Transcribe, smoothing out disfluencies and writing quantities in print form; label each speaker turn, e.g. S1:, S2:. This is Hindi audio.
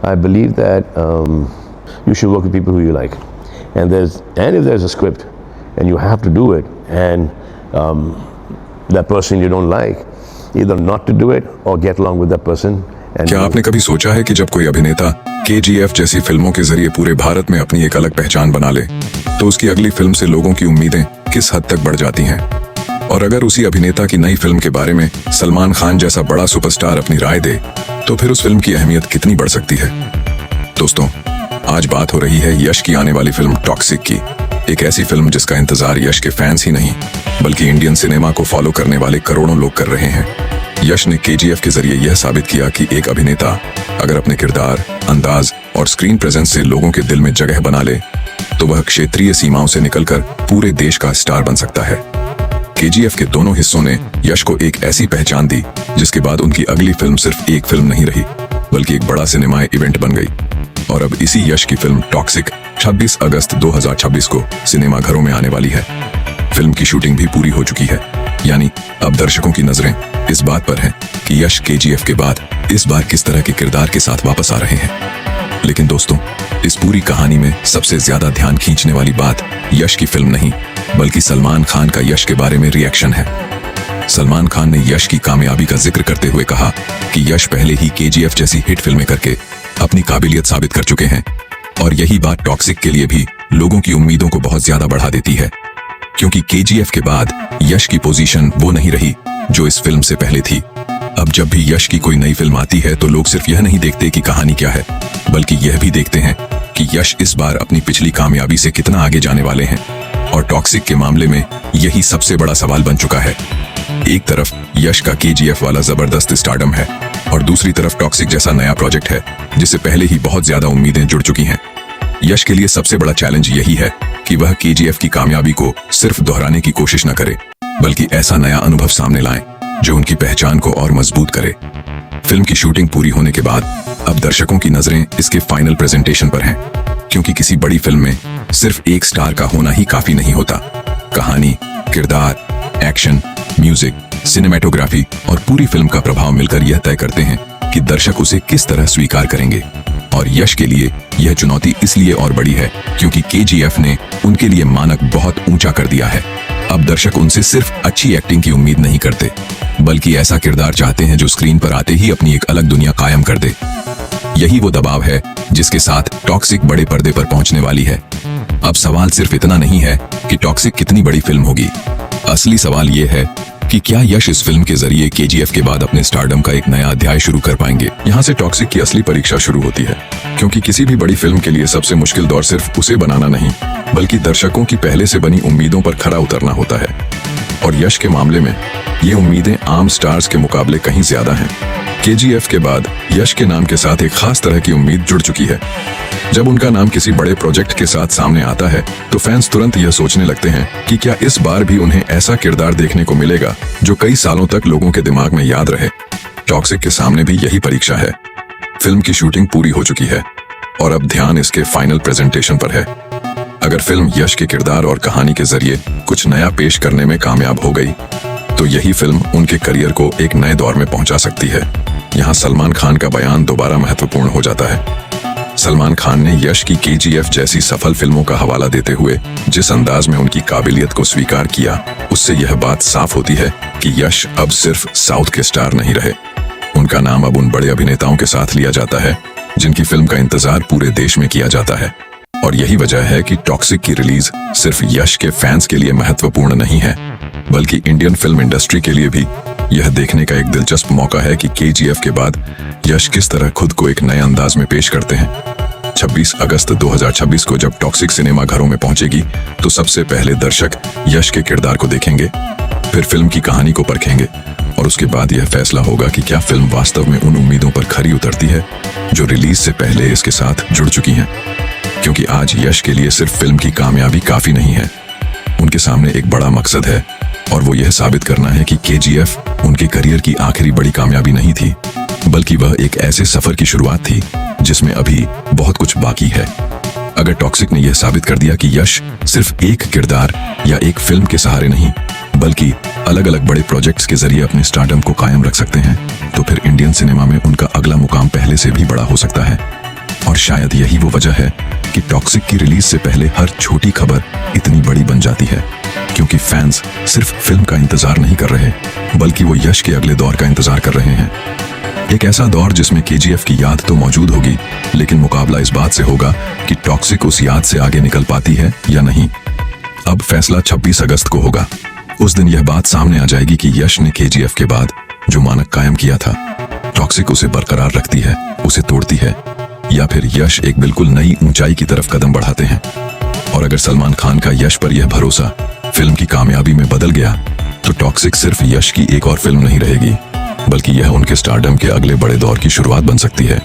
S1: I believe that you should work with people who you like, and if there's a script and you have to do it, and that person you don't like, either not to do it or get along with that person.
S2: क्या आपने कभी सोचा है कि जब कोई अभिनेता KGF जैसी फिल्मों के जरिए पूरे भारत में अपनी एक अलग पहचान बना ले, तो उसकी अगली फिल्म से लोगों की उम्मीदें किस हद तक बढ़ जाती हैं? और अगर उसी अभिनेता की नई फिल्म के बारे में सलमान खान जैसा बड़ा सुपरस्टार अपनी राय दे, तो फिर उस फिल्म की अहमियत कितनी बढ़ सकती है? दोस्तों, आज बात हो रही है यश की आने वाली फिल्म टॉक्सिक की। एक ऐसी फिल्म जिसका इंतजार यश के फैंस ही नहीं, बल्कि इंडियन सिनेमा को फॉलो करने वाले करोड़ों लोग कर रहे हैं। यश ने KGF के जरिए यह साबित किया कि एक अभिनेता अगर अपने किरदार, अंदाज और स्क्रीन प्रेजेंस से लोगों के दिल में जगह बना ले, तो वह क्षेत्रीय सीमाओं से निकलकर पूरे देश का स्टार बन सकता है। KGF के दोनों हिस्सों ने यश को एक ऐसी पहचान दी जिसके बाद उनकी अगली फिल्म सिर्फ एक फिल्म नहीं रही, बल्कि एक बड़ा सिनेमाई इवेंट बन गई। और अब इसी यश की फिल्म टॉक्सिक 26 अगस्त 2026 को सिनेमाघरों में आने वाली है। फिल्म की शूटिंग भी पूरी हो चुकी है, यानी अब दर्शकों की नजरें इस बात पर हैं कि यश KGF के बाद इस बार किस तरह के किरदार के साथ वापस आ रहे हैं। लेकिन दोस्तों, इस पूरी कहानी में सबसे ज्यादा ध्यान खींचने वाली बात यश की फिल्म नहीं, बल्कि सलमान खान का यश के बारे में रिएक्शन है। सलमान खान ने यश की कामयाबी का जिक्र करते हुए कहा कि यश पहले ही KGF जैसी हिट फिल्में करके अपनी काबिलियत साबित कर चुके हैं, और यही बात टॉक्सिक के लिए भी लोगों की उम्मीदों को बहुत ज्यादा बढ़ा देती है, क्योंकि KGF के बाद यश की पोजीशन वो नहीं रही जो इस फिल्म से पहले थी। अब जब भी यश की कोई नई फिल्म आती है तो लोग सिर्फ यह नहीं देखते कि कहानी क्या है, बल्कि यह भी देखते हैं कि यश इस बार अपनी पिछली कामयाबी से कितना आगे जाने वाले हैं। और टॉक्सिक के मामले में यही सबसे बड़ा सवाल बन चुका है। एक तरफ यश का KGF वाला जबरदस्त स्टारडम है, और दूसरी तरफ टॉक्सिक जैसा नया प्रोजेक्ट है जिससे पहले ही बहुत ज्यादा उम्मीदें जुड़ चुकी हैं। यश के लिए सबसे बड़ा चैलेंज यही है कि वह KGF की कामयाबी को सिर्फ दोहराने की कोशिश न करे, बल्कि ऐसा नया अनुभव सामने लाएं जो उनकी पहचान को और मजबूत करे। फिल्म की शूटिंग पूरी होने के बाद अब दर्शकों की नजरें इसके फाइनल प्रेजेंटेशन पर हैं, क्योंकि किसी बड़ी फिल्म में सिर्फ एक स्टार का होना ही काफी नहीं होता। कहानी, किरदार, एक्शन, म्यूजिक, सिनेमेटोग्राफी और पूरी फिल्म का प्रभाव मिलकर यह तय करते हैं कि दर्शक उसे किस तरह स्वीकार करेंगे। और यश के लिए यह चुनौती इसलिए और बड़ी है क्योंकि KGF ने उनके लिए मानक बहुत ऊंचा कर दिया है। अब दर्शक उनसे सिर्फ अच्छी एक्टिंग की उम्मीद नहीं करते, बल्कि ऐसा किरदार चाहते हैं जो स्क्रीन पर आते ही अपनी एक अलग दुनिया कायम कर दे। यही वो दबाव है जिसके साथ टॉक्सिक बड़े पर्दे पर पहुंचने वाली है। अब सवाल सिर्फ इतना नहीं है कि टॉक्सिक कितनी बड़ी फिल्म होगी, असली सवाल ये है कि क्या यश इस फिल्म के जरिए KGF के बाद अपने स्टारडम का एक नया अध्याय शुरू कर पाएंगे। यहाँ से टॉक्सिक की असली परीक्षा शुरू होती है, क्योंकि किसी भी बड़ी फिल्म के लिए सबसे मुश्किल दौर सिर्फ उसे बनाना नहीं, बल्कि दर्शकों की पहले से बनी उम्मीदों पर खरा उतरना होता है। और यश के मामले में ये उम्मीदें आम स्टार्स के मुकाबले कहीं ज्यादा हैं। KGF के बाद यश के नाम के साथ एक खास तरह की उम्मीद जुड़ चुकी है। जब उनका नाम किसी बड़े प्रोजेक्ट के साथ सामने आता है तो फैंस तुरंत यह सोचने लगते हैं कि क्या इस बार भी उन्हें ऐसा किरदार देखने को मिलेगा जो कई सालों तक लोगों के दिमाग में याद रहे। टॉक्सिक के सामने भी यही परीक्षा है। फिल्म की शूटिंग पूरी हो चुकी है और अब ध्यान इसके फाइनल प्रेजेंटेशन पर है। अगर फिल्म यश के किरदार और कहानी के जरिए कुछ नया पेश करने में कामयाब हो गई, तो यही फिल्म उनके करियर को एक नए दौर में पहुंचा सकती है। यहाँ सलमान खान का बयान दोबारा महत्वपूर्ण हो जाता है। सलमान खान ने यश की KGF जैसी सफल फिल्मों का हवाला देते हुए जिस अंदाज में उनकी काबिलियत को स्वीकार किया, उससे यह बात साफ होती है कि यश अब सिर्फ साउथ के स्टार नहीं रहे। उनका नाम अब उन बड़े अभिनेताओं के साथ लिया जाता है जिनकी फिल्म का इंतजार पूरे देश में किया जाता है। और यही वजह है कि टॉक्सिक की रिलीज सिर्फ यश के फैंस के लिए महत्वपूर्ण नहीं है, बल्कि इंडियन फिल्म इंडस्ट्री के लिए भी यह देखने का एक दिलचस्प मौका है कि KGF के बाद यश किस तरह खुद को एक नए अंदाज में पेश करते हैं। 26 अगस्त 2026 को जब टॉक्सिक सिनेमा घरों में पहुंचेगी, तो सबसे पहले दर्शक यश के किरदार को देखेंगे, फिर फिल्म की कहानी को परखेंगे, और उसके बाद यह फैसला होगा कि क्या फिल्म वास्तव में उन उम्मीदों पर खरी उतरती है जो रिलीज से पहले इसके साथ जुड़ चुकी हैं। क्योंकि आज यश के लिए सिर्फ फिल्म की कामयाबी काफी नहीं है, उनके सामने एक बड़ा मकसद है, और वो यह साबित करना है कि KGF उनके करियर की आखिरी बड़ी कामयाबी नहीं थी, बल्कि वह एक ऐसे सफर की शुरुआत थी जिसमें अभी बहुत कुछ बाकी है। अगर टॉक्सिक ने यह साबित कर दिया कि यश सिर्फ एक किरदार या एक फिल्म के सहारे नहीं, बल्कि अलग अलग बड़े प्रोजेक्ट्स के जरिए अपने स्टारडम को कायम रख सकते हैं, तो फिर इंडियन सिनेमा में उनका अगला मुकाम पहले से भी बड़ा हो सकता है। और शायद यही वो वजह है कि टॉक्सिक की रिलीज से पहले हर छोटी खबर इतनी बड़ी बन जाती है, क्योंकि फैंस सिर्फ फिल्म का इंतजार नहीं कर रहे, बल्कि वो यश के अगले दौर का इंतजार कर रहे हैं। एक ऐसा दौर जिसमें केजीएफ की याद तो मौजूद होगी, लेकिन मुकाबला इस बात से होगा कि टॉक्सिक उस याद से आगे निकल पाती है या नहीं। अब फैसला 26 अगस्त को होगा। उस दिन यह बात सामने आ जाएगी कि यश ने केजीएफ के बाद जो मानक कायम किया था, टॉक्सिक उसे बरकरार रखती है, उसे तोड़ती है, या फिर यश एक बिल्कुल नई ऊंचाई की तरफ कदम बढ़ाते हैं। और अगर सलमान खान का यश पर यह भरोसा फिल्म की कामयाबी में बदल गया, तो टॉक्सिक सिर्फ यश की एक और फिल्म नहीं रहेगी, बल्कि यह उनके स्टारडम के अगले बड़े दौर की शुरुआत बन सकती है।